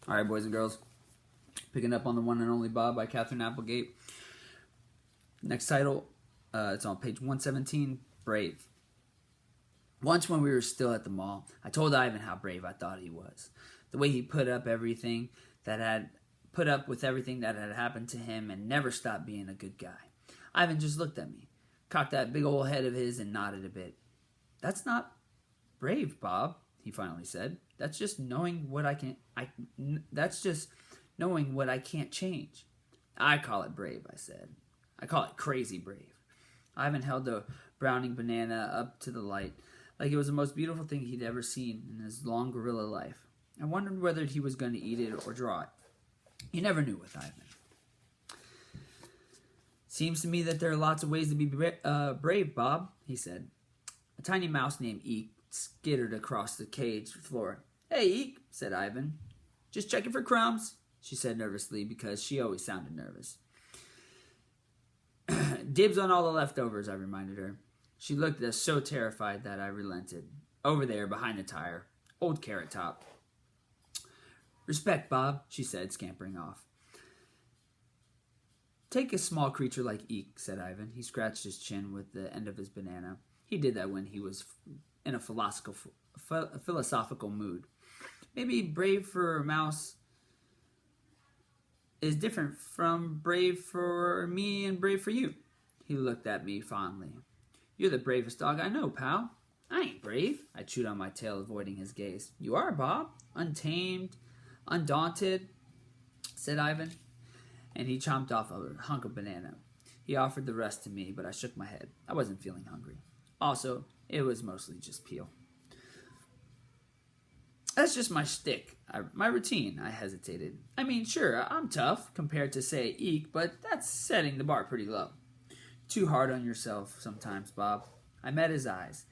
All right, boys and girls. Picking up on The One and Only Bob by Catherine Applegate. Next title, it's on page 117, Brave. Once when we were still at the mall, I told Ivan how brave I thought he was. The way he put up with everything that had happened to him and never stopped being a good guy. Ivan just looked at me, cocked that big old head of his and nodded a bit. "That's not brave, Bob," he finally said. That's just knowing what I can't change." "I call it brave," I said. "I call it crazy brave." Ivan held the browning banana up to the light like it was the most beautiful thing he'd ever seen in his long gorilla life. I wondered whether he was going to eat it or draw it. You never knew with Ivan. "Seems to me that there are lots of ways to be brave, Bob," he said. A tiny mouse named Eek skittered across the cage floor. "Hey, Eek," said Ivan. "Just checking for crumbs," she said nervously because she always sounded nervous. "Dibs on all the leftovers," I reminded her. She looked at us so terrified that I relented. "Over there, behind the tire. Old Carrot Top." "Respect, Bob," she said, scampering off. "Take a small creature like Eek," said Ivan. He scratched his chin with the end of his banana. He did that when he was in a philosophical mood. "Maybe brave for a mouse is different from brave for me and brave for you." He looked at me fondly. "You're the bravest dog I know, pal." "I ain't brave." I chewed on my tail, avoiding his gaze. "You are, Bob. Untamed, undaunted," said Ivan. And he chomped off a hunk of banana. He offered the rest to me, but I shook my head. I wasn't feeling hungry. Also, it was mostly just peel. "That's just my shtick, my routine," I hesitated. "I mean, sure, I'm tough compared to, say, Eek, but that's setting the bar pretty low." "Too hard on yourself sometimes, Bob." I met his eyes.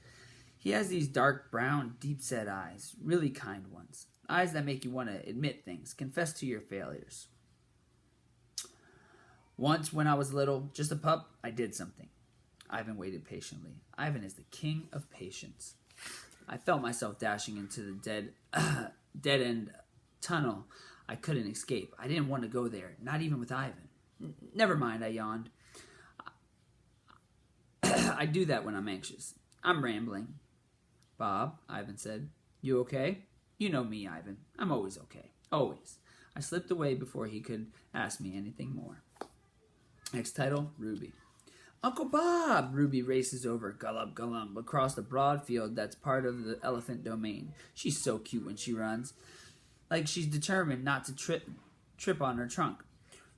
He has these dark brown, deep-set eyes, really kind ones. Eyes that make you want to admit things, confess to your failures. "Once when I was little, just a pup, I did something." Ivan waited patiently. Ivan is the king of patience. I felt myself dashing into the dead-end tunnel I couldn't escape. I didn't want to go there, not even with Ivan. "Never mind," I yawned. "I do that when I'm anxious. I'm rambling." "Bob," Ivan said. "You okay?" "You know me, Ivan. I'm always okay. Always." I slipped away before he could ask me anything more. Next title, Ruby. "Uncle Bob!" Ruby races over, gallop, gallop, across the broad field that's part of the elephant domain. She's so cute when she runs, like she's determined not to trip on her trunk.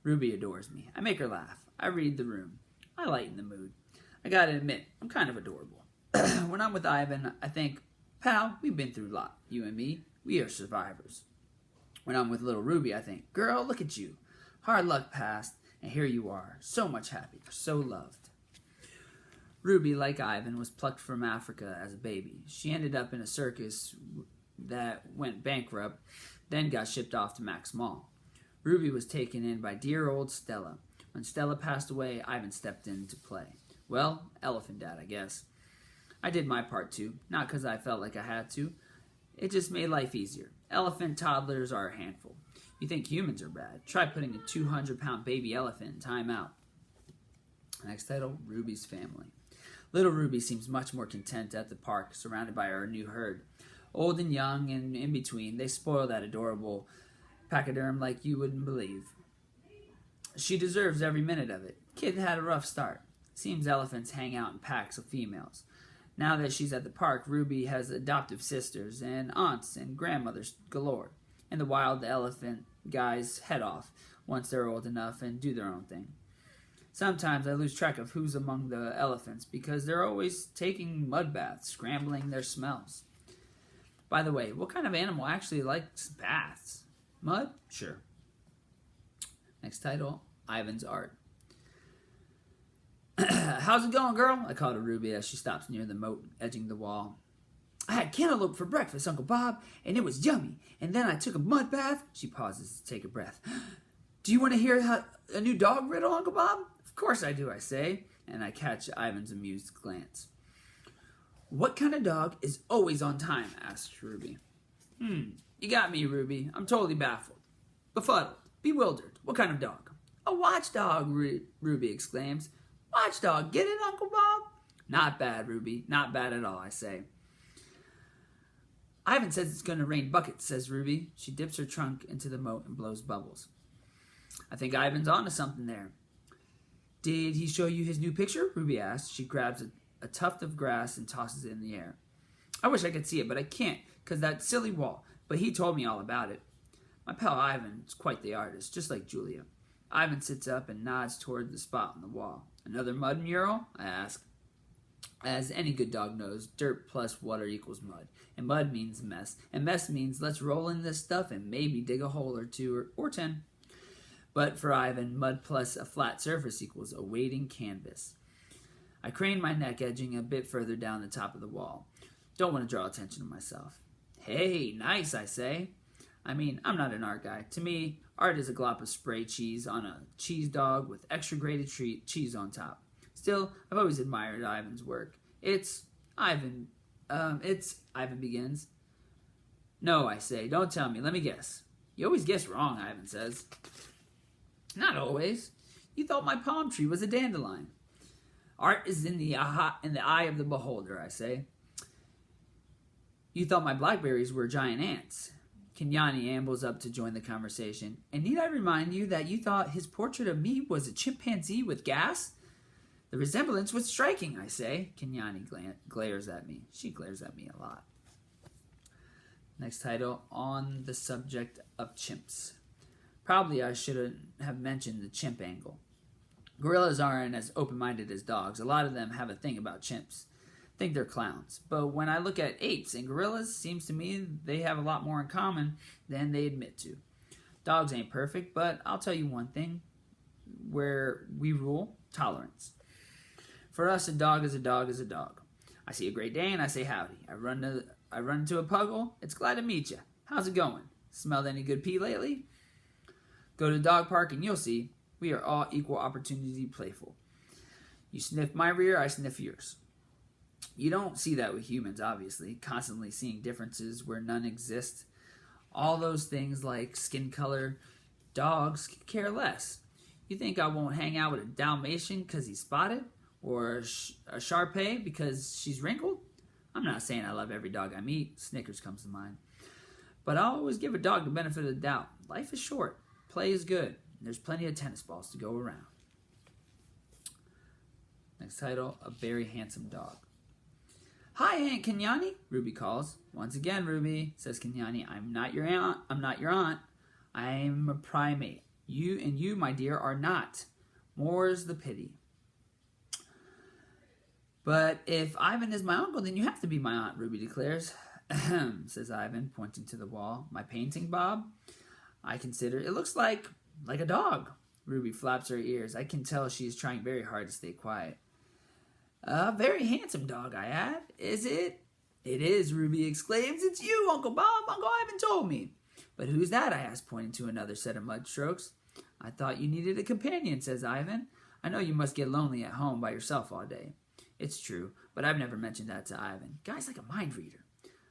Ruby adores me. I make her laugh. I read the room. I lighten the mood. I gotta admit, I'm kind of adorable. When I'm with Ivan, I think, "Pal, we've been through a lot, you and me. We are survivors." When I'm with little Ruby, I think, "Girl, look at you. Hard luck passed, and here you are, so much happier, so loved." Ruby, like Ivan, was plucked from Africa as a baby. She ended up in a circus that went bankrupt, then got shipped off to Max Mall. Ruby was taken in by dear old Stella. When Stella passed away, Ivan stepped in to play. Well, elephant dad, I guess. I did my part too, not because I felt like I had to. It just made life easier. Elephant toddlers are a handful. You think humans are bad. Try putting a 200-pound baby elephant in timeout. Next title, Ruby's family. Little Ruby seems much more content at the park, surrounded by her new herd. Old and young and in between, they spoil that adorable pachyderm like you wouldn't believe. She deserves every minute of it. Kid had a rough start. Seems elephants hang out in packs of females. Now that she's at the park, Ruby has adoptive sisters and aunts and grandmothers galore. In the wild, the elephant guys head off once they're old enough and do their own thing. Sometimes I lose track of who's among the elephants because they're always taking mud baths, scrambling their smells. By the way, what kind of animal actually likes baths? Mud? Sure. Next title, Ivan's art. "How's it going, girl?" I called to Ruby as she stops near the moat edging the wall. "I had cantaloupe for breakfast, Uncle Bob, and it was yummy. And then I took a mud bath." She pauses to take a breath. "Do you want to hear a new dog riddle, Uncle Bob?" "Of course I do," I say, and I catch Ivan's amused glance. "What kind of dog is always on time?" asks Ruby. You got me, Ruby. I'm totally baffled. befuddled, bewildered. What kind of dog? A watchdog, Ruby exclaims. Watchdog, get it, Uncle Bob? Not bad, Ruby. Not bad at all, I say. Ivan says it's going to rain buckets, says Ruby. She dips her trunk into the moat and blows bubbles. I think Ivan's onto something there. Did he show you his new picture? Ruby asks. She grabs a tuft of grass and tosses it in the air. I wish I could see it, but I can't, because that silly wall. But he told me all about it. My pal Ivan is quite the artist, just like Julia. Ivan sits up and nods toward the spot on the wall. Another mud mural? I ask. As any good dog knows, dirt plus water equals mud. And mud means mess. And mess means let's roll in this stuff and maybe dig a hole or two or 10. But for Ivan, mud plus a flat surface equals a waiting canvas. I crane my neck, edging a bit further down the top of the wall. Don't want to draw attention to myself. Hey, nice, I say. I mean, I'm not an art guy. To me, art is a glop of spray cheese on a cheese dog with extra grated cheese on top. Still, I've always admired Ivan's work. Ivan begins. No, I say, don't tell me, let me guess. You always guess wrong, Ivan says. Not always. You thought my palm tree was a dandelion. Art is in the eye of the beholder, I say. You thought my blackberries were giant ants. Kenyani ambles up to join the conversation. And need I remind you that you thought his portrait of me was a chimpanzee with gas? The resemblance was striking, I say. Kenyani glares at me. She glares at me a lot. Next title, On the Subject of Chimps. Probably I shouldn't have mentioned the chimp angle. Gorillas aren't as open-minded as dogs. A lot of them have a thing about chimps. Think they're clowns. But when I look at apes and gorillas, seems to me they have a lot more in common than they admit to. Dogs ain't perfect, but I'll tell you one thing where we rule: tolerance. For us, a dog is a dog is a dog. I see a Great Dane, I say howdy. I run into a puggle. It's glad to meet you. How's it going? Smelled any good pee lately? Go to the dog park and you'll see we are all equal opportunity playful. You sniff my rear, I sniff yours. You don't see that with humans, obviously, constantly seeing differences where none exist. All those things like skin color, dogs care less. You think I won't hang out with a Dalmatian because he's spotted? Or a Shar-Pei because she's wrinkled? I'm not saying I love every dog I meet. Snickers comes to mind. But I'll always give a dog the benefit of the doubt. Life is short. Play is good. There's plenty of tennis balls to go around. Next title, A Very Handsome Dog. Hi, Aunt Kenyani, Ruby calls. Once again, Ruby, says Kenyani, I'm not your aunt. I'm a primate. You, my dear, are not. More's the pity. But if Ivan is my uncle, then you have to be my aunt, Ruby declares. Ahem, says Ivan, pointing to the wall. My painting, Bob? I consider it looks like a dog. Ruby flaps her ears. I can tell she is trying very hard to stay quiet. A very handsome dog, I add. Is it? It is, Ruby exclaims. It's you, Uncle Bob. Uncle Ivan told me. But who's that? I ask, pointing to another set of mud strokes. I thought you needed a companion, says Ivan. I know you must get lonely at home by yourself all day. It's true, but I've never mentioned that to Ivan. Guy's like a mind reader.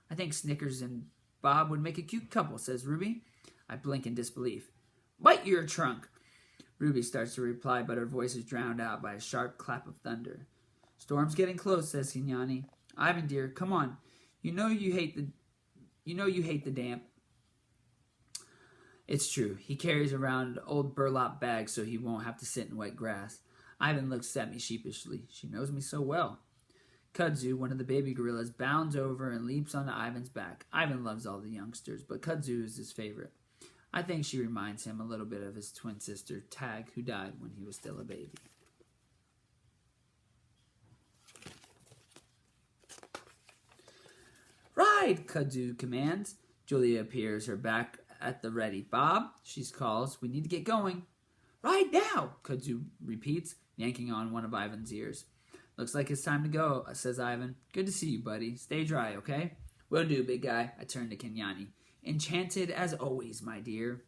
I think Snickers and Bob would make a cute couple, says Ruby. I blink in disbelief. Bite your trunk! Ruby starts to reply, but her voice is drowned out by a sharp clap of thunder. Storm's getting close, says Kenyani. Ivan, dear, come on. You know you hate the damp. It's true. He carries around old burlap bags so he won't have to sit in wet grass. Ivan looks at me sheepishly. She knows me so well. Kudzu, one of the baby gorillas, bounds over and leaps onto Ivan's back. Ivan loves all the youngsters, but Kudzu is his favorite. I think she reminds him a little bit of his twin sister, Tag, who died when he was still a baby. Ride, Kudzu commands. Julia appears, her back at the ready. Bob, she calls, we need to get going. Ride now, Kudzu repeats, yanking on one of Ivan's ears. Looks like it's time to go, says Ivan. Good to see you, buddy. Stay dry, okay? Will do, big guy. I turn to Kenyani. Enchanted as always, my dear.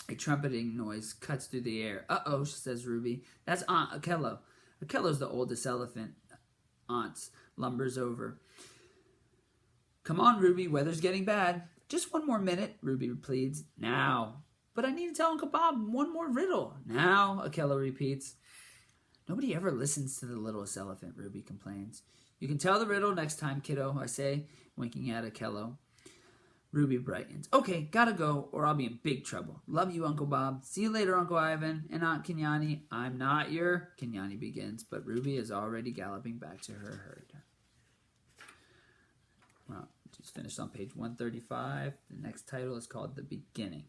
A trumpeting noise cuts through the air. Uh-oh, says Ruby. That's Aunt Akello. Akello's the oldest elephant. Aunt's lumbers over. Come on, Ruby. Weather's getting bad. Just one more minute, Ruby pleads. Now. But I need to tell Uncle Bob one more riddle. Now, Akello repeats. Nobody ever listens to the littlest elephant, Ruby complains. You can tell the riddle next time, kiddo, I say, winking at Akello. Ruby brightens. Okay, gotta go, or I'll be in big trouble. Love you, Uncle Bob. See you later, Uncle Ivan and Aunt Kenyani. I'm not your... Kenyani begins, but Ruby is already galloping back to her herd. Well, just finished on page 135. The next title is called The Beginning.